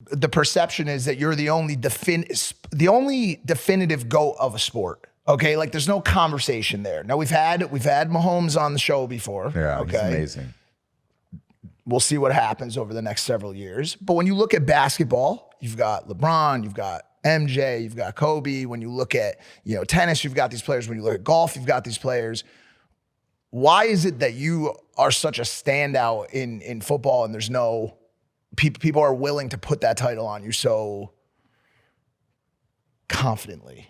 the perception is that you're the only definitive GOAT of a sport. Okay, like there's no conversation there. Now we've had Mahomes on the show before. Yeah, okay, he's amazing. We'll see what happens over the next several years. But when you look at basketball, you've got LeBron, you've got MJ, you've got Kobe. When you look at tennis, you've got these players. When you look at golf, you've got these players. Why is it that you are such a standout in football and there's no people are willing to put that title on you so confidently?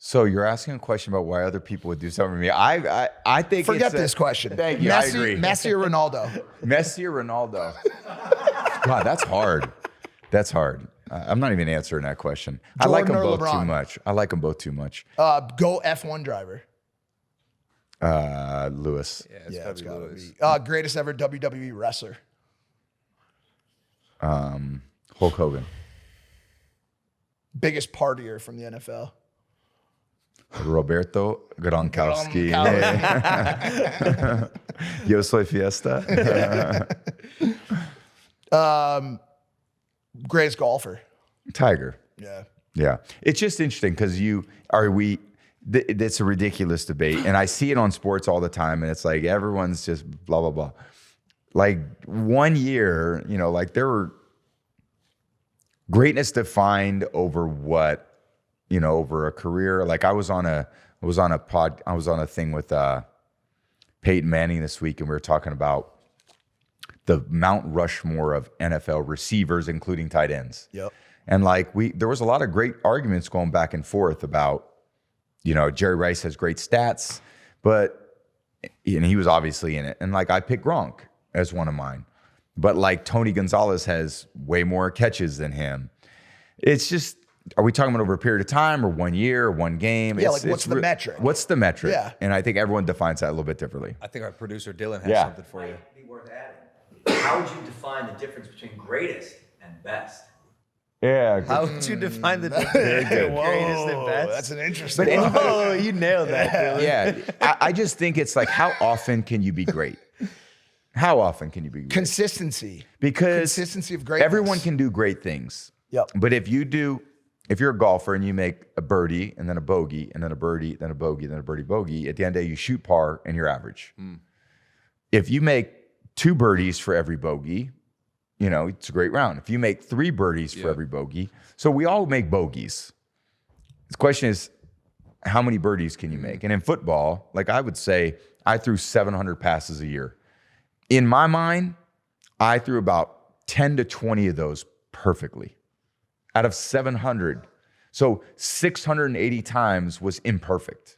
So you're asking a question about why other people would do something to me. I think forget this question. Thank you. I agree. Messi or Ronaldo? Messi or Ronaldo? Wow, that's hard. That's hard. I'm not even answering that question. I like them both too much. Go F1 driver. Lewis. Yeah, it's gotta be Lewis. Greatest ever WWE wrestler. Hulk Hogan. Biggest partier from the NFL. Roberto Gronkowski. Yo soy fiesta. Greatest golfer. Tiger. Yeah. Yeah. It's just interesting because it's a ridiculous debate. And I see it on sports all the time. And it's like everyone's just blah, blah, blah. Like 1 year, like there were greatness defined over what, over a career. Like I was on a thing with Peyton Manning this week, and we were talking about the Mount Rushmore of NFL receivers, including tight ends. Yep. And there was a lot of great arguments going back and forth about, Jerry Rice has great stats, and he was obviously in it. And I picked Gronk as one of mine, but Tony Gonzalez has way more catches than him. It's just, are we talking about over a period of time or 1 year, one game? Yeah, what's the metric? What's the metric? Yeah. And I think everyone defines that a little bit differently. I think our producer Dylan has something for you. Might be worth adding. How would you define the difference between greatest and best? Yeah. How would you define the difference between greatest and best? That's an interesting one. Oh, you nailed that, Dylan. Yeah. I just think it's how often can you be great? How often can you be great? Consistency. Because consistency of greatness. Everyone can do great things. Yep. But if you're a golfer and you make a birdie and then a bogey and then a birdie, then a bogey, then a birdie bogey, at the end of the day, you shoot par and you're average. If you make 2 birdies for every bogey, it's a great round. If you make 3 birdies for every bogey, so we all make bogeys. The question is, how many birdies can you make? And in football, I would say I threw 700 passes a year. In my mind, I threw about 10 to 20 of those perfectly out of 700. So 680 times was imperfect.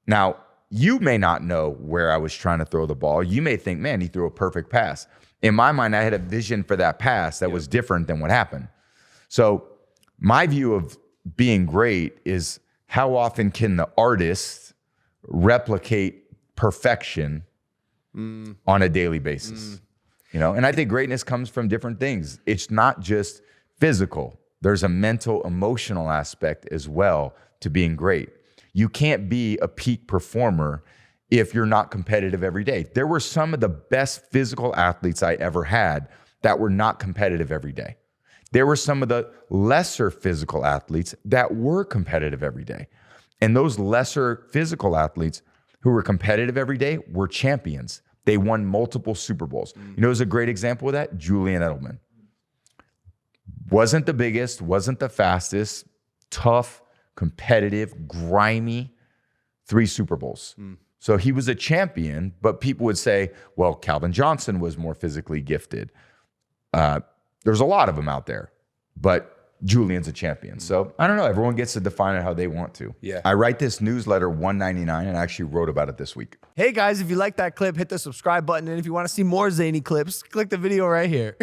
Now, you may not know where I was trying to throw the ball. You may think, man, he threw a perfect pass. In my mind, I had a vision for that pass that was different than what happened. So my view of being great is how often can the artist replicate perfection on a daily basis? And I think greatness comes from different things. It's not just physical. There's a mental, emotional aspect as well to being great. You can't be a peak performer if you're not competitive every day. There were some of the best physical athletes I ever had that were not competitive every day. There were some of the lesser physical athletes that were competitive every day. And those lesser physical athletes who were competitive every day were champions. They won multiple Super Bowls. Who's a great example of that? Julian Edelman. Wasn't the biggest, wasn't the fastest, tough, competitive, grimy, 3 Super Bowls. So he was a champion, but people would say, well, Calvin Johnson was more physically gifted. There's a lot of them out there, but Julian's a champion. So I don't know. Everyone gets to define it how they want to. Yeah. I write this newsletter $1.99 and I actually wrote about it this week. Hey guys, if you like that clip, hit the subscribe button. And if you want to see more zany clips, click the video right here.